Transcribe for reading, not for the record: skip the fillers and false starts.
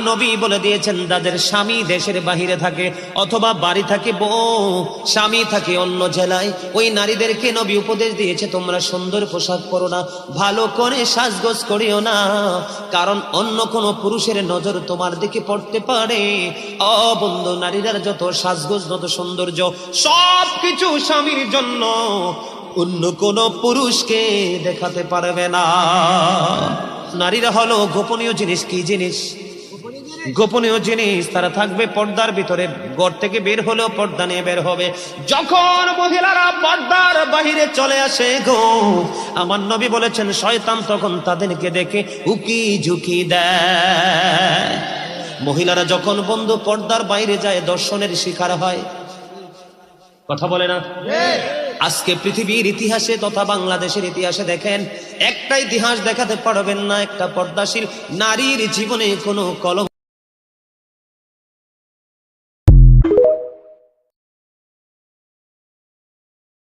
নবী বলে দিয়েছেন যাদের স্বামী দেশের বাহিরে থাকে অথবা বাড়ি থাকে বউ, স্বামী থাকে অন্য জেলায়, ওই নারীদেরকে নবী উপদেশ দিয়েছে তোমরা সুন্দর পোশাক পরো না, ভালো করে সাজগোজ করিও না, কারণ অন্য কোনো পুরুষের নজর তোমার দিকে পড়তে পারে। ও বন্ধু, নারীরা যত সাজগোজ যত সৌন্দর্য সব কিছু স্বামীর জন্য, অন্য কোন পুরুষকে দেখাতে পারবে না। নারীরা হলো গোপনীয় জিনিস। কি জিনিস? গোপনীয় জিনিস। তারা থাকবে পর্দার ভিতরে, ঘর থেকে বের হলেও পর্দা নিয়ে বের হবে। যখন মহিলারা পর্দার বাহিরে চলে আসে গো, আমার নবী বলেছেন শয়তান তখন তাদেরকে দেখে উকি ঝুঁকি দেয়। মহিলারা যখন বন্ধু পর্দার বাইরে যায় দর্শনের শিকার হয়। কথা বলে না? আজকে পৃথিবীর ইতিহাসে তথা বাংলাদেশের ইতিহাসে দেখেন, একটা ইতিহাস দেখাতে পারবেন না একটা পর্দাশীল নারীর জীবনে কোনো কলম